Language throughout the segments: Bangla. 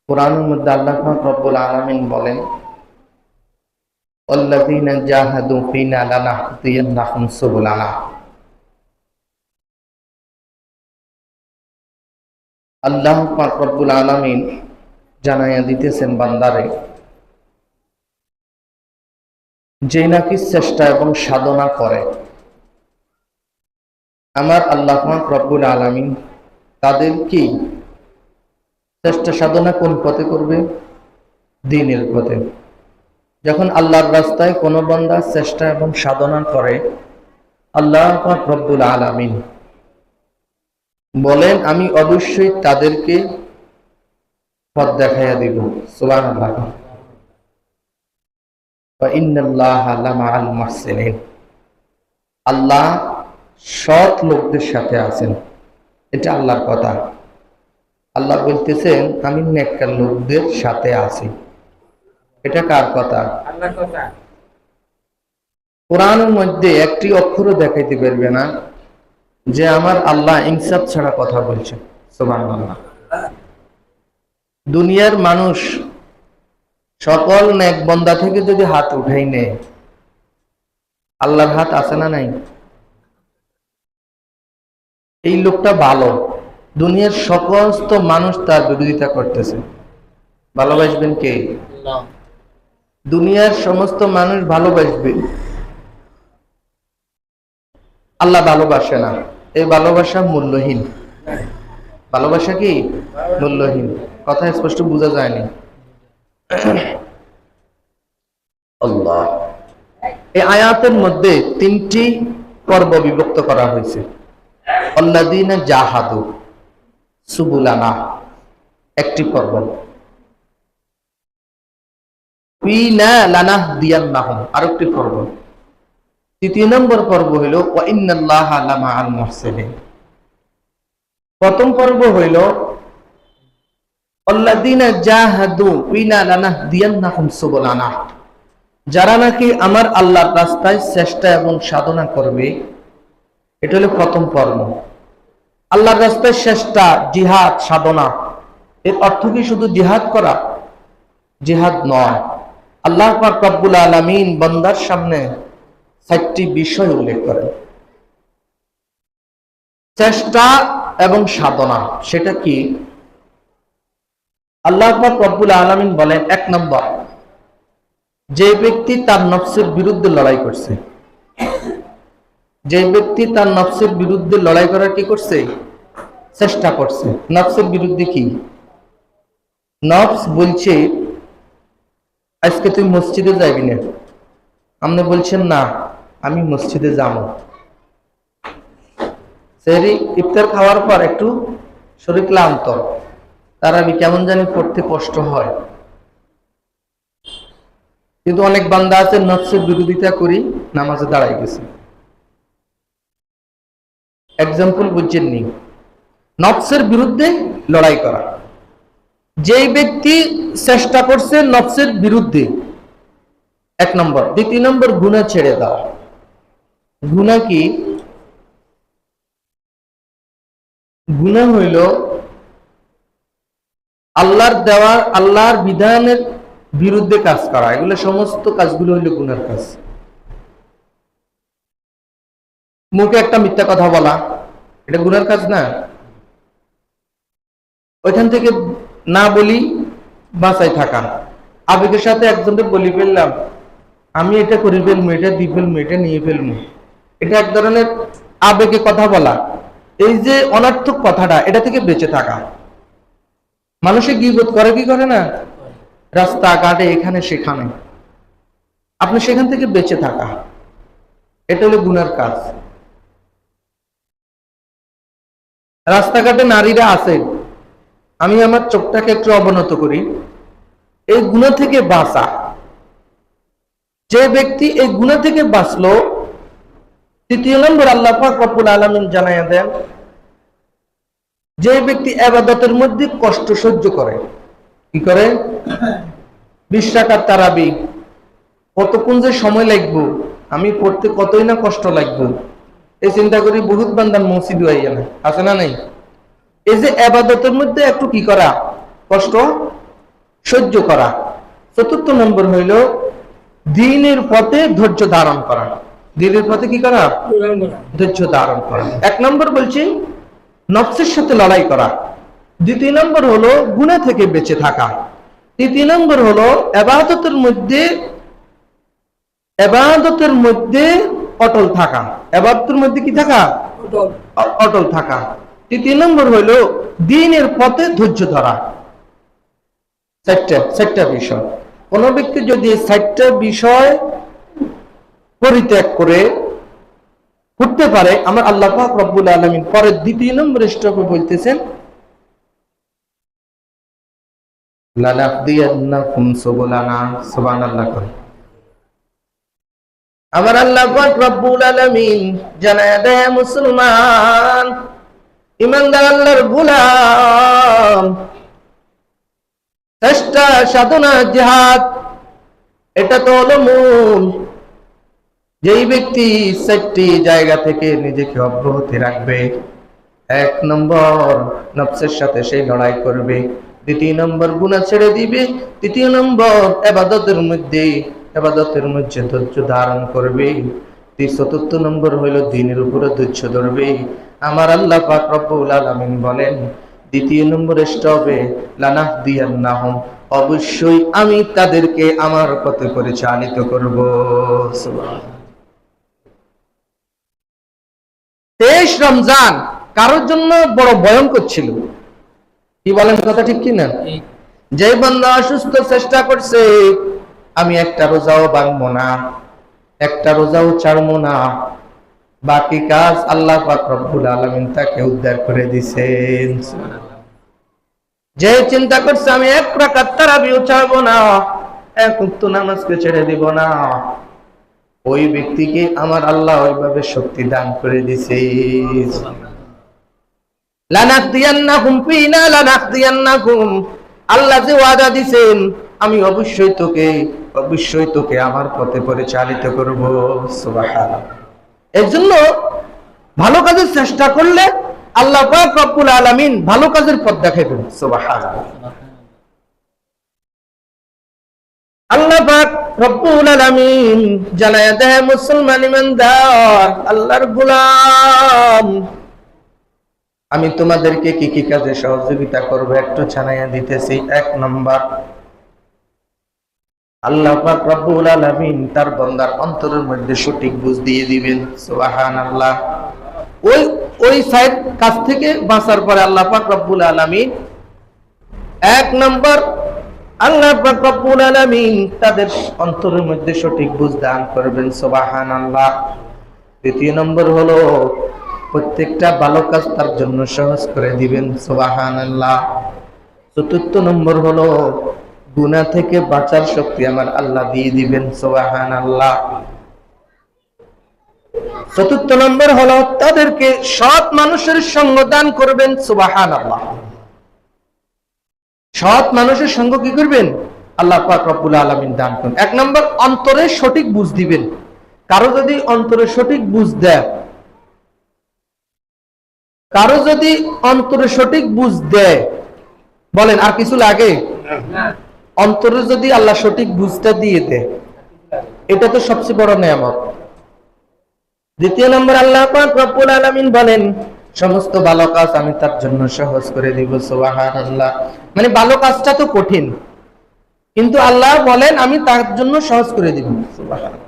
কোরআনের মধ্যে আল্লাহ পাক রব্বুল আলামিন বলেন, আল্লাযীনা জাহাদু ফীনা লানাহদিয়ান্নাহুম সুবুলানা। আল্লাহ পাক রব্বুল আলামিন জানাইয়া দিতেছেন বান্দারে, যে নাকি চেষ্টা এবং সাধনা করে, আমার আল্লাহ পাক রব্বুল আলামিন তাদের কি চেষ্টা সাধনা কোন পথে করবে? দ্বীনের পথে। যখন আল্লাহর রাস্তায় কোনো বান্দা চেষ্টা এবং সাধনা করে, আল্লাহ পাক রব্বুল আলামিন বলেন, আমি অবশ্যই তাদেরকে পথ দেখাইয়া দিব। সুবহানাল্লাহ। ওয়া ইন্নাল্লাহা লামাআল মুহসিনিন। আল্লাহ সৎ লোকদের সাথে আছেন, এটা আল্লাহর কথা। আল্লাহ বলতেছেন, আমি নেককার লোকদের সাথে আছি। এটা কার কথা? আল্লাহর কথা। কোরআনের মধ্যে একটি অক্ষরও দেখাইতে পারবে না যে আমার আল্লাহ ইনসাফ ছাড়া কথা বলছেন। সুবহানাল্লাহ। দুনিয়ার মানুষ সকল নেক বান্দা থেকে যদি হাত উঠাই নেয়, আল্লাহর হাত আছে না নাই? এই লোকটা ভালো, দুনিয়ার সমস্ত মানুষ তার বিরোধিতা করতেছে, ভালোবাসবেন কে? দুনিয়ার সমস্ত মানুষ ভালোবাসবে, আল্লাহ ভালোবাসে না। এই ভালোবাসা মূল্যহীন। ভালোবাসা কি মূল্যহীন? কথা স্পষ্ট বোঝা যায়নি। আল্লাহ এই আয়াতের মধ্যে তিনটি পর্ব বিভক্ত করা হয়েছে। আল্লাযীনা জাহাদু সুবুলানা একটি পর্ব, ফীনা লানাহদিয়ান্নাহুম আরেকটি পর্ব, তৃতীয় নম্বর পর্ব হইল ওয়া ইন্নাল্লাহা লামাআল মুহসিনিন। প্রথম পর্ব হইল আল্লাযীনা জাহাদু ফীনা লানাহদিয়ান্নাহুম সুবুলানা, যারা নাকি আমার আল্লাহর রাস্তায় চেষ্টা এবং সাধনা করবে, এটা হলো প্রথম পর্ব। আল্লাহর রাস্তায় চেষ্টা, জিহাদ, সাধনা, এর অর্থ কি শুধু জিহাদ করা? জিহাদ নয়। আল্লাহ পাক রব্বুল আলামিন বান্দার সামনে চারটি বিষয় উল্লেখ করেন। চেষ্টা এবং সাধনা, সেটা কি? আল্লাহ পাক রব্বুল আলামিন বলেন, এক নম্বর, যে ব্যক্তি তার নফসের বিরুদ্ধে লড়াই করছে, যে ব্যক্তি তার নফসের বিরুদ্ধে লড়াই করার কি করছে? চেষ্টা করছে। নফসের বিরুদ্ধে কি? নফস বলছে আজকে তুই মসজিদে যাবি না, আপনি বলছেন না আমি মসজিদে যাবো। সেহরি ইফতার খাওয়ার পর একটু শরীর ক্লান্ত, তারাবি কেমন জানি পড়তে কষ্ট হয়। কিন্তু অনেক বান্দা আছে নফসের বিরোধিতা করি নামাজে দাঁড়াই গেছে। এক্সাম্পল বুঝছেননি? নফসের বিরুদ্ধে লড়াই করা, যেই ব্যক্তি চেষ্টা করছে নফসের বিরুদ্ধে, এক নম্বর। দ্বিতীয় নম্বর, গুনাহ ছেড়ে দাও। গুনাহ কি? গুনাহ হইল আল্লাহর দেওয়া, আল্লাহর বিধানের বিরুদ্ধে কাজ করা। এগুলো সমস্ত কাজগুলো হইল গুনার কাজ। মুখে একটা মিথ্যা কথা বলা, এটা গুনার কাজ না? ওইখান থেকে না বলি বাঁচাই থাকা। আবেগের সাথে একজনকে বলি ফেললাম আমি এটা করে ফেলবো, এটা দিয়ে ফেলবো, এটা নিয়ে ফেলবো, এটা এক ধরনের আবেগে কথা বলা। এই যে অনর্থক কথাটা, এটা থেকে বেঁচে থাকা। মানুষে গীবত করে কি করে না? রাস্তাঘাটে এখানে সেখানে, আপনি সেখান থেকে বেঁচে থাকা, এটা হলো গুনার কাজ। রাস্তাঘাটে নারীরা আছে, আমি আমার চোখটাকে একটু অবনত করি, এই গুনাহ থেকে বাঁচা। যে ব্যক্তি এই গুনাহ থেকে বাঁচলো, তৃতীয় নম্বর আল্লাহ পাক রব্বুল আলামিন জানাইয়া দেন, যে ব্যক্তি ইবাদতের মধ্যে কষ্ট সহ্য করে, কি করে? 20 রাকাত তারাবি কতক্ষণ যে সময় লাগবে, আমি পড়তে কতই না কষ্ট লাগবে, এই চিন্তা করি বহুত বান্দার মসজিদ হইয়া না, আছে না নাই? এই যে ইবাদতের মধ্যে একটু কি করা, কষ্ট সহ্য করা। চতুর্থ নম্বর হইল দ্বীনের পথে ধৈর্য ধারণ করা। দ্বীনের পথে কি করা? ধৈর্য ধারণ করা। এক নম্বর বলছি নফসের সাথে লড়াই করা। দ্বিতীয় নম্বর হলো গুনাহ থেকে বেঁচে থাকা। তৃতীয় নম্বর হলো ইবাদতের মধ্যে অটল থাকা। ইবাদতের মধ্যে কি থাকা? অটল থাকা। তৃতীয় নম্বর হলো দ্বীনের পথে ধৈর্য ধরা। চারটা বিষয়। কোন ব্যক্তি যদি চারটা বিষয় পরিত্যাগ করে করতে পারে, আমার আল্লাহ পাক রব্বুল আলামিন পরের দ্বিতীয় নম্বর স্টপে বলতেছেন লানাহদিয়ান্নাকুম সুবুলানা। সুবহানাল্লাহ করে আমার আল্লাহ পাক রব্বুল আলামিন জানায়া দেয়, মুসলমান ঈমানদার আল্লাহর গোলাম, চেষ্টা সাধনা জিহাদ এটা তো হলো মূল। যেই ব্যক্তি চারটি জায়গা থেকে নিজেকে অব্যাহতি রাখবে, এক নম্বর নফসের সাথে সেই লড়াই করবে, দ্বিতীয় নম্বর গুনাহ ছেড়ে দিবে, তৃতীয় নম্বর ইবাদতের মধ্যে ধৈর্য ধারণ করবে, চতুর্থ নম্বর হইল দ্বীনের উপরে ধৈর্য ধরবে। আমার আল্লাহ পাক রব্বুল আলামিন বলেন দ্বিতীয় নম্বর স্টপে লানাহদিয়ান্নাহুম, অবশ্যই আমি তাদেরকে আমার পথে পরিচালিত করব। সুবহানাল্লাহ। 23 রমজান কারোর জন্য বড় ভয়ঙ্কর ছিল। কি বলেন, কথা ঠিক কিনা? যে বান্দা অসুস্থ চেষ্টা করছে আমি একটা রোজাও ভাঙবো না, একটা রোজাও ছাড়বো না, বাকি কাজ আল্লাহ পাক রব্বুল আলামিন তাকে উদ্ধার করে দিয়েছেন। যে চিন্তা করছে আমি এক রাকাত তারাবিও ছাড়বো না, এক ওয়াক্ত নামাজকে ছেড়ে দিব না, ওই ব্যক্তিকে আমার আল্লাহ ওইভাবে শক্তি দান করে দিয়েছে। লানাহদিয়ান্নাকুম ফিনা লানাহদিয়ান্নাকুম, আল্লাহ যে ওয়াদা দিবেন আমি অবশ্যই তোকে আমার পথে পরিচালিত করব। সুবহানাল্লাহ। এজন্য ভালো কাজের চেষ্টা করলে আল্লাহ পাক রব্বুল আলামিন ভালো কাজের পথ দেখাবেন। সুবহানাল্লাহ। আল্লাহ পাক রব্বুল আলামিন জানায়া দেয়, মুসলমান ইমানদার আল্লাহর গোলাম, আমি তোমাদেরকে কি কি কাজে সহযোগিতা করব একটু জানাইয়া দিতেছি। এক নম্বর, আল্লাহ পাক রব্বুল আলামিন তার বান্দার অন্তরের মধ্যে সঠিক বুঝ দিয়ে দিবেন। সুবহানাল্লাহ। ওই সাইড কাজ থেকে বাঁচার পরে আল্লাহ পাক রব্বুল আলামিন এক নম্বর আল্লাহ পাক রব্বুল আলামিন তাদের অন্তরের মধ্যে সঠিক বুঝ দান করবেন। সুবহানাল্লাহ। দ্বিতীয় নম্বর হলো প্রত্যেকটা ভালো কাজ তার জন্য সহজ করে দিবেন। সুবহানাল্লাহ। চতুর্থ নম্বর হলো গুনাহ থেকে বাঁচার শক্তি আমার আল্লাহ দিয়ে দিবেন। সুবহানাল্লাহ। চতুর্থ নম্বর হলো তাদেরকে সৎ মানুষের সঙ্গ দান করবেন। সুবহানাল্লাহ। সৎ মানুষের সঙ্গ কি করবেন? আল্লাহ পাক রব্বুল আলামিন দান করবেন। এক নম্বর অন্তরে সঠিক বুঝ দিবেন। কারো যদি অন্তরে সঠিক বুঝ দেয়, বলেন আর কিছু লাগে? অন্তরে যদি আল্লাহ সঠিক বুঝটা দিয়ে দেয়, এটা তো সবচেয়ে বড় নিয়ামত। দ্বিতীয় নম্বর আল্লাহ পাক রব্বুল আলামিন বলেন সমস্ত ভালো কাজ আমি তার জন্য সহজ করে দিব। সুবহানাল্লাহ। মানে ভালো কাজটা তো কঠিন, কিন্তু আল্লাহ বলেন আমি তার জন্য সহজ করে দিব। সুবহানাল্লাহ।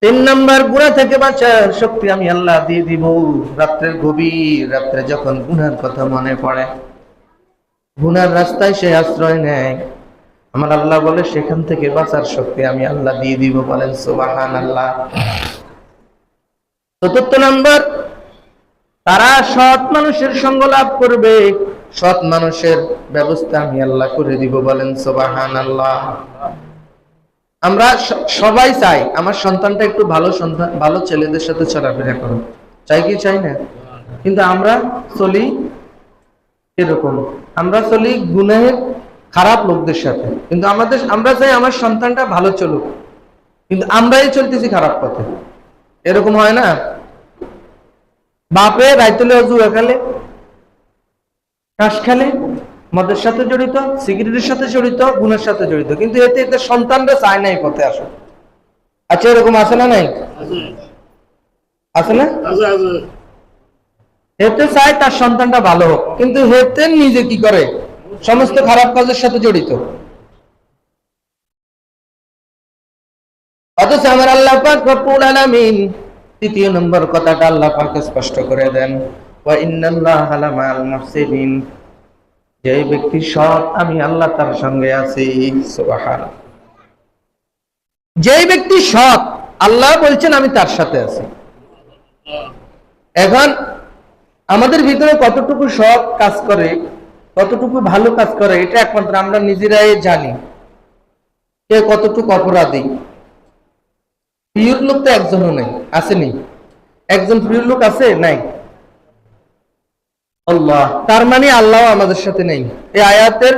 3 নম্বর গুনাহ থেকে বাঁচার শক্তি আমি আল্লাহ দিয়ে দিব। রাত্রের গভীর রাত্রে যখন গুনাহর কথা মনে পড়ে, গুনার রাস্তায় সে আশ্রয় নেয়, আমার আল্লাহ বলে সেখান থেকে বাঁচার শক্তি আমি আল্লাহ দিয়ে দিব। বলেন সুবহানাল্লাহ। চতুর্থ নম্বর, তারা সৎ মানুষের সঙ্গ লাভ করবে, সৎ মানুষের ব্যবস্থা আমি আল্লাহ করে দিব। বলেন সুবহানাল্লাহ। আমরা সবাই চাই আমার সন্তানটা একটু ভালো সন্তান, ভালো ছেলেদের সাথে চলাফেরা করুন, চাই কি চাই না? কিন্তু আমরা চলি এরকম, আমরা চলি গুনাহের খারাপ লোকদের সাথে, কিন্তু আমরা চাই আমার সন্তানটা ভালো চলুক, কিন্তু আমরাই চলতেছি খারাপ পথে। এরকম হয় না? বাপে রাইতলে জুয়া খেলে, তাস খেলে, মদের সাথে জড়িত, সিগারেটের সাথে জড়িত, গুণের সাথে জড়িত, কিন্তু এতে এতে সন্তানরা চায় না এই পথে আসে। আচ্ছা, এরকম আছে না নাই? আছে না? হেতে চায় তার সন্তানটা ভালো হোক, কিন্তু হেতে নিজে কি করে? সমস্ত খারাপ কাজের সাথে জড়িত। অথচ আমার আল্লাহ পাক রব্বুল আলামিন তৃতীয় নম্বর কথাটা আল্লাহ পাক স্পষ্ট করে দেন, ওয়া ইন্নাল্লাহা লামাল মুহসিনিন, যে ব্যক্তি সৎ আমি আল্লাহ তার সঙ্গে আছি। সুবহানাল্লাহ। যে ব্যক্তি সৎ আল্লাহ বলছেন আমি তার সাথে আছি। এখন আমাদের ভিতরে কতটুকু সৎ কাজ করে, কতটুকু ভালো কাজ করে, এটা একমাত্র আমরা নিজেরাই জানি। কে কতটুকু অপরাধী। প্রিয় লোক তো একজনও নেই, আসেনি? একজন প্রিয় লোক আছে? নাই। আল্লাহ, তার মানে আল্লাহ আমাদের সাথে নেই। এই আয়াতের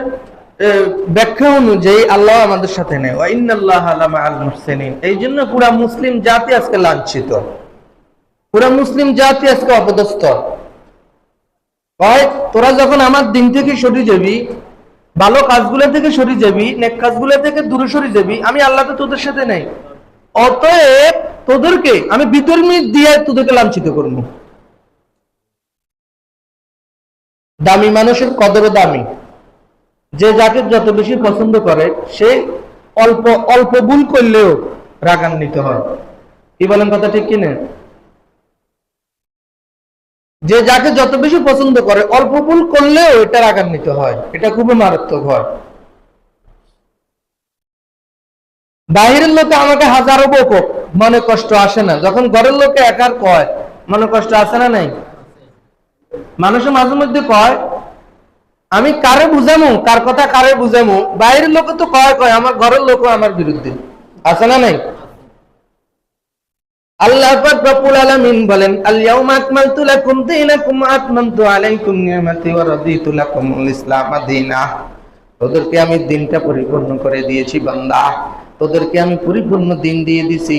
ব্যাখ্যা অনুযায়ী আল্লাহ আমাদের সাথে নেই। ওয়া ইন্নাল্লাহা লামাআল মুহসিনিন। এই জন্য পুরা মুসলিম জাতি আজকে লাঞ্ছিত, পুরা মুসলিম জাতি আজকে অপদস্থ। তোরা যখন আমার দিন থেকে সরে যাবি, ভালো কাজগুলো থেকে সরে যাবি, নেক কাজগুলো থেকে দূরে সরে যাবি, আমি আল্লাহ তো তোদের সাথে নেই। অতএব তোদেরকে আমি বিতর্মী দিয়ে তোদেরকে লাঞ্ছিত করবো। দামি মানুষের কদরও দামি। যে যাকে যত বেশি পছন্দ করে সে অল্প অল্প ভুল করলেও রাগান্বিত হয়। কি বলেন, কথা ঠিক কিনা? যে যাকে যত বেশি পছন্দ করে অল্প ভুল করলেও এটা রাগান্বিত হয়, এটা খুবই মারাত্মক হয়। বাহিরের লোকে আমাকে হাজারো বকুক, মনে কষ্ট আসে না। যখন ঘরের লোকে একার কয়, মনে কষ্ট আসে না? নাই। মানুষের মাঝে মধ্যে কয় আমি কারে বুঝামু, কার কথা কারে বুঝামু। বাইরের লোক তো কয় কয়, আমার ঘরের লোক আমার বিরুদ্ধে, আছে না নাই? আল্লাহ পাক রব্বুল আলামিন বলেন, আল ইয়াউমা আকমালতু লাকুম দীনাকুম ওয়া আতমামতু আলাইকুম নি'মাতি ওয়া রাদিতু লাকুমুল ইসলাম দীনা। তোদেরকে আমি দিনটা পরিপূর্ণ করে দিয়েছি বান্দা, তোদেরকে আমি পরিপূর্ণ দিন দিয়ে দিছি।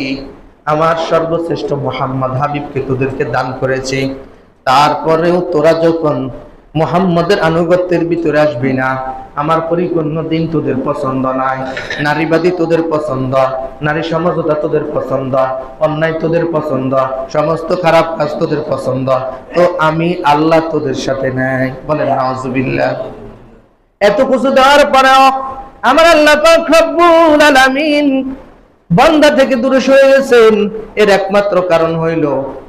আমার সর্বশ্রেষ্ঠ মুহাম্মদ হাবিবকে তোদেরকে দান করেছি। তারপরেও তোরা যখন মুহাম্মদের আনুগত্যের ভিতরে আসবি না, আমার পরিপূর্ণ দিন তোদের পছন্দ নাই, নারীবাদী তোদের পছন্দ, নারী সমঝোতা তোদের পছন্দ, অন্যায় তোদের পছন্দ, সমস্ত খারাপ কাজ তোদের পছন্দ, তো আমি আল্লাহ তোদের সাথে নাই। বলেন নাউজুবিল্লাহ। এত কিছু দেওয়ার পরেও আমার আল্লাহ পাক রব্বুল আলামিন বান্দা থেকে দূরে সরে গেছেন। এর একমাত্র কারণ হইল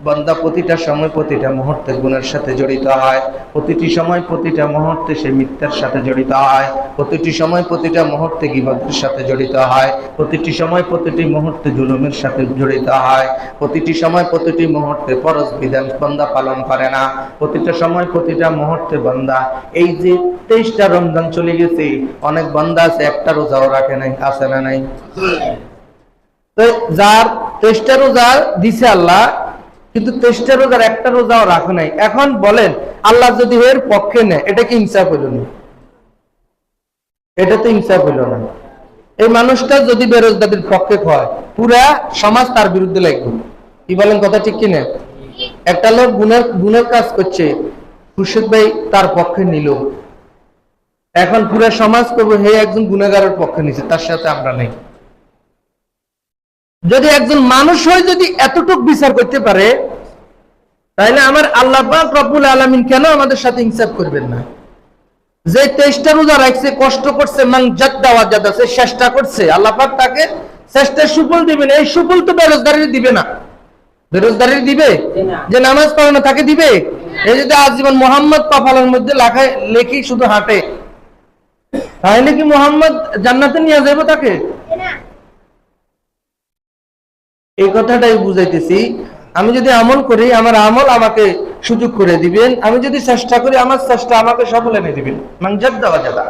বান্দা প্রতিটা সময় প্রতিটা মুহূর্তে গুনাহের সাথে জড়িত হয়, প্রতিটি সময় প্রতিটা মুহূর্তে সে মিথ্যার সাথে জড়িত হয়, প্রতিটি সময় প্রতিটা মুহূর্তে গীবতের সাথে জড়িত হয়, প্রতিটি সময় প্রতিটি মুহূর্তে জুলুমের সাথে জড়িত হয়, প্রতিটি সময় প্রতিটি মুহূর্তে ফরজ বিধান বান্দা পালন করে না, প্রতিটা সময় প্রতিটা মুহূর্তে বান্দা এই যে 23টা রমজান চলে গেছে, অনেক বান্দা আছে একটা রোজাও রাখে নাই, আছে না নাই? যার 23টা রোজা দিছে আল্লাহ, কিন্তু 23টা রোজার একটা রোজাও রাখে নাই। এখন বলেন আল্লাহ যদি এর পক্ষে নেয়, এটা কি ইনসাফ হইল না? এটা তো ইনসাফ হইল না। এই মানুষটা যদি বেরোজগারির পক্ষে হয়, পুরা সমাজ তার বিরুদ্ধে লাগবে। কি বলেন, কথা ঠিক কিনা? একটা লোক গুনার কাজ করছে, খুরশেদ ভাই তার পক্ষে নিল, এখন পুরা সমাজ করবে হে একজন গুনাহগারের পক্ষে নিছে, তার সাথে আমরা নেই। যদি একজন মানুষ হয় যদি এতটুকু বিচার করতে পারে, তাহলে আমার আল্লাহ পাক রব্বুল আলামিন কেন আমাদের সাথে ইনসাফ করবেন না? যে 23টা রোজা রাখছে, কষ্ট করছে, মান জাদ্দা ওয়াজাদা, সে চেষ্টা করছে, আল্লাহ পাক তাকে চেষ্টার সুফল দিবেন। এই সুফল তো বেরোজগারির দিবে না। বেরোজগারির দিবে? যে নামাজ পড়ে না তাকে দিবে? এই যদি আজীবন মোহাম্মদ কপালের মধ্যে লেখি শুধু হাঁটে, তাহলে কি মোহাম্মদ জান্নাতে নিয়ে যাবে তাকে? এই কথাটাই বুঝাইতেছি। আমি যদি আমল করি, আমার আমল আমাকে সুযোগ করে দিবেন, আমি যদি চেষ্টা করি, আমার চেষ্টা আমাকে সফল এনে দিবেন। মান জাদ্দা ওয়াজাদা।